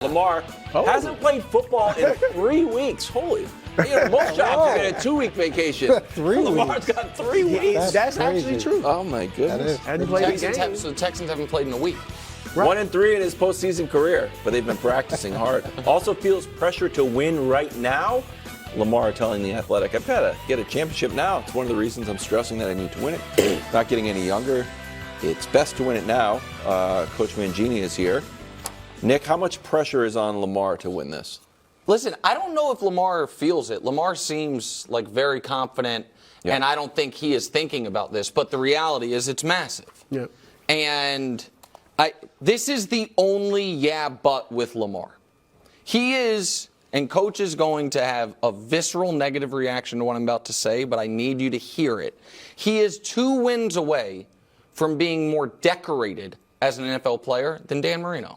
Lamar hasn't played football in 3 weeks. Holy. Most jobs get a 2-week vacation. 3 weeks. Lamar's got 3 weeks. That's actually true. Oh, my goodness. The Texans haven't played in a week. Right. 1-3 in his postseason career, but they've been practicing hard. Also feels pressure to win right now. Lamar telling The Athletic, I've got to get a championship now. It's one of the reasons I'm stressing that I need to win it. Not getting any younger. It's best to win it now. Coach Mangini is here. Nick, how much pressure is on Lamar to win this? Listen, I don't know if Lamar feels it. Lamar seems like very confident, and I don't think he is thinking about this. But the reality is it's massive. Yeah. And this is the only but with Lamar. He is, and Coach is going to have a visceral negative reaction to what I'm about to say, but I need you to hear it. He is 2 wins away from being more decorated as an NFL player than Dan Marino.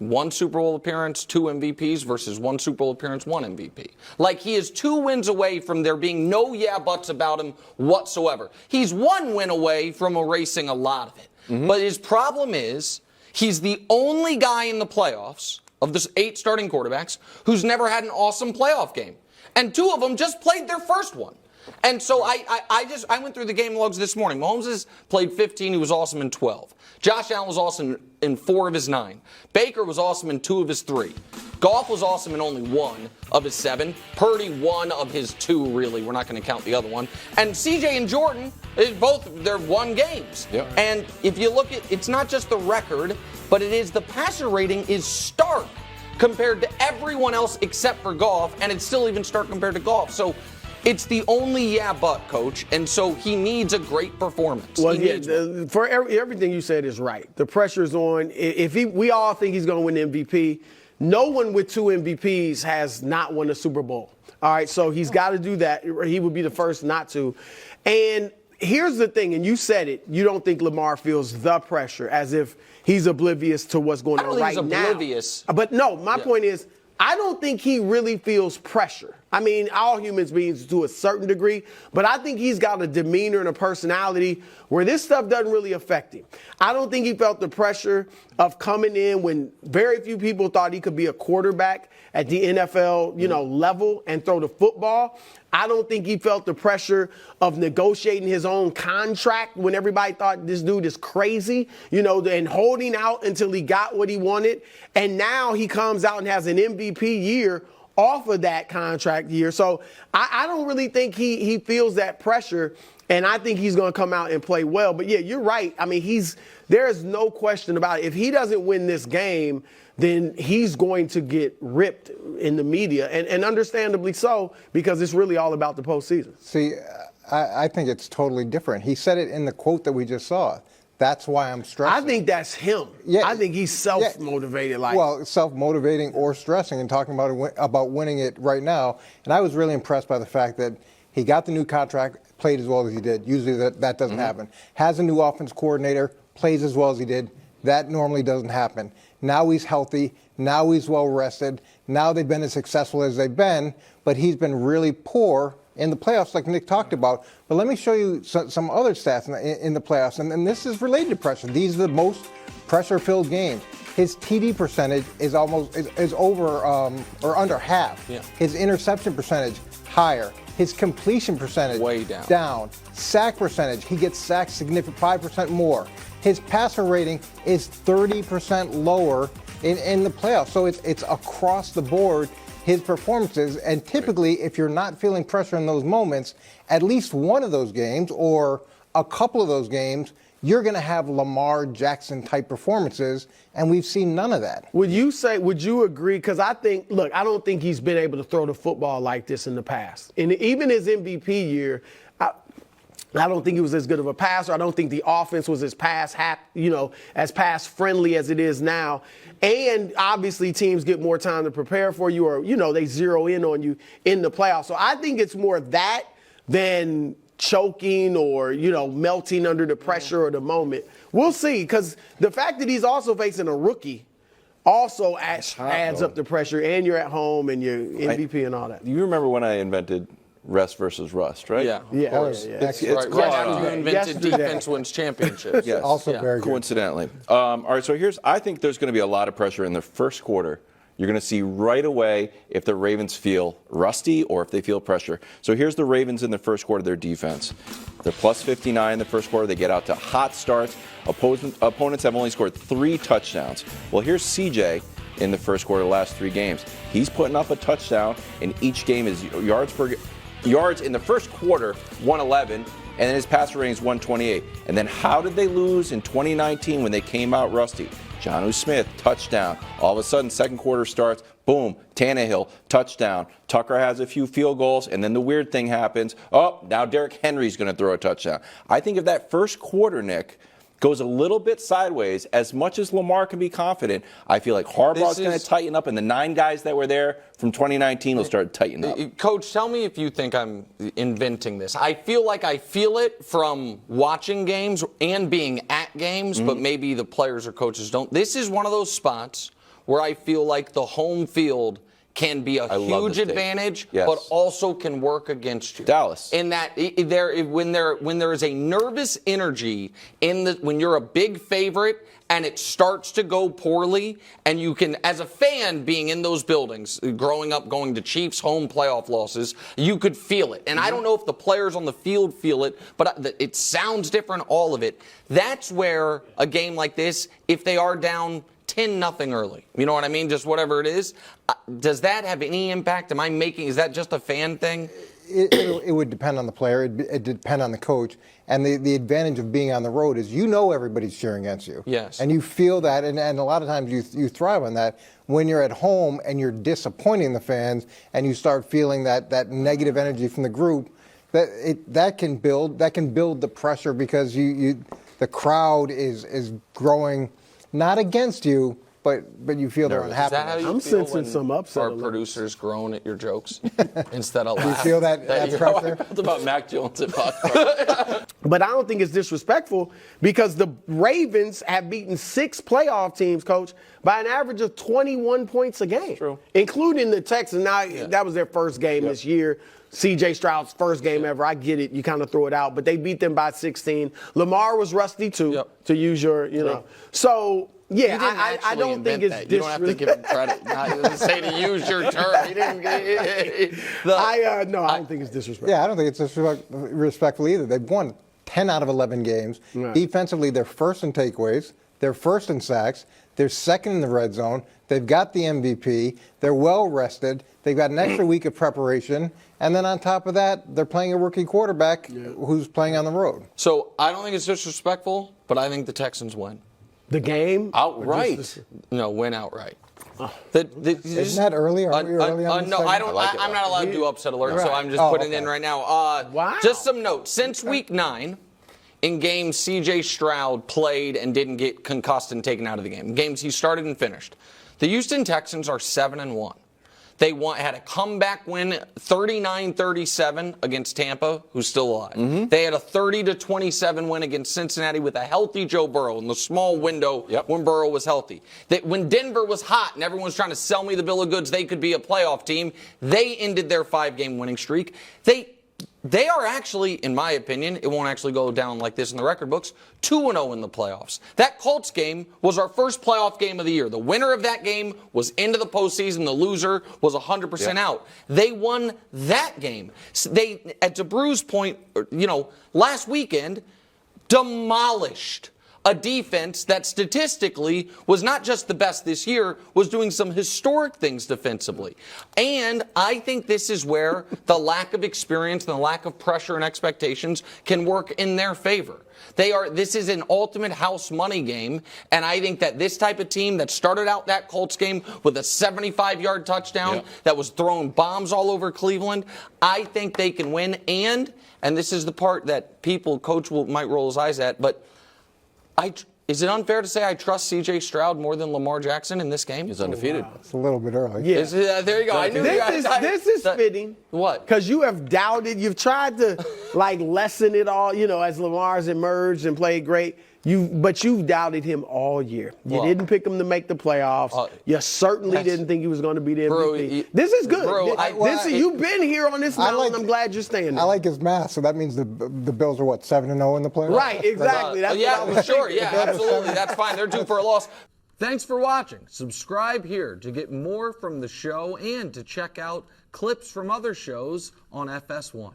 1 Super Bowl appearance, 2 MVPs versus 1 Super Bowl appearance, 1 MVP. Like, he is 2 wins away from there being no buts about him whatsoever. He's 1 win away from erasing a lot of it. Mm-hmm. But his problem is he's the only guy in the playoffs of the 8 starting quarterbacks who's never had an awesome playoff game. And 2 of them just played their first one. And so I went through the game logs this morning. Mahomes has played 15. He was awesome in 12. Josh Allen was awesome in 4 of his 9. Baker was awesome in 2 of his 3. Goff was awesome in only 1 of his 7. Purdy 1 of his 2, really. We're not going to count the other one. And CJ and Jordan, they're 1 games. Yep. And if you look at, it's not just the record, but it is the passer rating is stark compared to everyone else except for Goff, and it's still even stark compared to Goff. So it's the only but, Coach, and so he needs a great performance. Well, everything you said is right. The pressure's on. We all think he's going to win the MVP. No one with 2 MVPs has not won a Super Bowl. All right, so he's got to do that. He would be the first not to. And here's the thing, and you said it. You don't think Lamar feels the pressure as if he's oblivious to what's going on right now. I don't think he's oblivious. But no, my point is, I don't think he really feels pressure. I mean, all humans beings to a certain degree, but I think he's got a demeanor and a personality where this stuff doesn't really affect him. I don't think he felt the pressure of coming in when very few people thought he could be a quarterback at the NFL, level and throw the football. I don't think he felt the pressure of negotiating his own contract when everybody thought this dude is crazy, and holding out until he got what he wanted. And now he comes out and has an MVP year off of that contract year. So I don't really think he feels that pressure, and I think he's going to come out and play well. But, yeah, you're right. I mean, there is no question about it. If he doesn't win this game, then he's going to get ripped in the media, and understandably so, because it's really all about the postseason. See, I think it's totally different. He said it in the quote that we just saw. That's why I'm stressing. I think that's him. Yeah, I think he's self-motivated. Self-motivating or stressing and talking about winning it right now. And I was really impressed by the fact that he got the new contract, played as well as he did. Usually that doesn't happen. Has a new offense coordinator, plays as well as he did. That normally doesn't happen. Now he's healthy. Now he's well rested. Now they've been as successful as they've been, but he's been really poor in the playoffs, like Nick talked about. But let me show you some other stats in the playoffs, and this is related to pressure. These are the most pressure-filled games. His TD percentage is over or under half. Yeah. His interception percentage higher. His completion percentage way down. Sack percentage, he gets sacked significant 5% more. His passer rating is 30% lower in the playoffs. So it's across the board, his performances. And typically, if you're not feeling pressure in those moments, at least one of those games or a couple of those games, you're going to have Lamar Jackson type performances, and we've seen none of that. Would you agree? Because I don't think he's been able to throw the football like this in the past. And even his MVP year, I don't think he was as good of a passer. I don't think the offense was as pass friendly as it is now. And obviously teams get more time to prepare for you, or, they zero in on you in the playoffs. So I think it's more that than choking or, melting under the pressure or the moment. We'll see, because the fact that he's also facing a rookie also adds up the pressure, and you're at home and you're MVP and all that. You remember when I invented rest versus rust, right? Yeah. Yeah, That was It's Right, close right. enough. Who invented Yesterday. defense wins championships. Yes. Also Yeah. very good. Coincidentally. All right, so I think there's going to be a lot of pressure in the first quarter. You're going to see right away if the Ravens feel rusty or if they feel pressure. So here's the Ravens in the first quarter, their defense. They're plus 59 in the first quarter. They get out to hot starts. Opponents have only scored 3 touchdowns. Well, here's CJ in the first quarter, the last 3 games. He's putting up a touchdown, and each game is yards in the first quarter, 111, and then his passer rating is 128. And then how did they lose in 2019 when they came out rusty? Jonnu Smith, touchdown. All of a sudden, second quarter starts, boom, Tannehill, touchdown. Tucker has a few field goals, and then the weird thing happens. Oh, now Derrick Henry's going to throw a touchdown. I think if that first quarter, Nick, goes a little bit sideways, as much as Lamar can be confident, I feel like Harbaugh's going to tighten up, and the 9 guys that were there from 2019 will start tightening up. Coach, tell me if you think I'm inventing this. I feel like I feel it from watching games and being at games, but maybe the players or coaches don't. This is one of those spots where I feel like the home field can be a huge advantage, but also can work against you. Dallas. In that, when there is a nervous energy when you're a big favorite and it starts to go poorly, and you can, as a fan, being in those buildings, growing up, going to Chiefs home playoff losses, you could feel it. And I don't know if the players on the field feel it, but it sounds different, all of it. That's where a game like this, if they are down 10-0 early. You know what I mean? Just whatever it is. Does that have any impact? Is that just a fan thing? It would depend on the player. It'd depend on the coach. And the advantage of being on the road is everybody's cheering against you. Yes. And you feel that, and a lot of times you thrive on that. When you're at home and you're disappointing the fans and you start feeling that negative energy from the group, that can build the pressure because the crowd is growing. Not against you, but you feel they're unhappy. Is that how you I'm feel sensing when some upset our alerts. producers groan at your jokes instead of You laughing? feel that How I pressure? felt about Mac Jones at Fox. But I don't think it's disrespectful because the Ravens have beaten 6 playoff teams, Coach, by an average of 21 points a game. True. Including the Texans. Now, that was their first game this year. C.J. Stroud's first game ever. I get it. You kind of throw it out. But they beat them by 16. Lamar was rusty, too, to use your, So, yeah, I don't think it's disrespectful. You don't have to give him credit. I didn't say to use your term. He didn't. I don't think it's disrespectful. Yeah, I don't think it's disrespectful either. They've won 10 out of 11 games. Right. Defensively, they're first in takeaways. They're first in sacks. They're second in the red zone. They've got the MVP. They're well rested. They've got an extra week of preparation. And then on top of that, they're playing a rookie quarterback who's playing on the road. So I don't think it's disrespectful, but I think the Texans win. The game? Outright. No, win outright. Isn't that early? Are we early on this No, segment? I don't. I'm not allowed to do upset alert, so I'm just putting it in right now. Wow. Just some notes. Since week 9, in games C.J. Stroud played and didn't get concussed and taken out of the game, games he started and finished, the Houston Texans are 7-1. They had a comeback win, 39-37 against Tampa, who's still alive. They had a 30-27 win against Cincinnati with a healthy Joe Burrow in the small window when Burrow was healthy. When Denver was hot and everyone was trying to sell me the bill of goods, they could be a playoff team. They ended their 5-game winning streak. They are actually, in my opinion, it won't actually go down like this in the record books, 2-0 in the playoffs. That Colts game was our first playoff game of the year. The winner of that game was into the postseason. The loser was 100% out. They won that game. They, at DeBrew's point, last weekend, demolished a defense that statistically was not just the best this year, was doing some historic things defensively. And I think this is where the lack of experience and the lack of pressure and expectations can work in their favor. This is an ultimate house money game, and I think that this type of team that started out that Colts game with a 75-yard touchdown that was throwing bombs all over Cleveland, I think they can win. And this is the part that Coach might roll his eyes at, but is it unfair to say I trust C.J. Stroud more than Lamar Jackson in this game? He's undefeated. It's a little bit early. Yeah. There you go. I knew This is fitting. What? Because you have doubted. You've tried to lessen it all, as Lamar's emerged and played great. But you've doubted him all year. You didn't pick him to make the playoffs. You certainly didn't think he was going to be the MVP. This is good. You've been here on this mountain. I'm glad you're staying there. I like his math, so that means the Bills are, 7-0 in the playoffs? Right, exactly. Absolutely. That's fine. They're due for a loss. Thanks for watching. Subscribe here to get more from the show and to check out clips from other shows on FS1.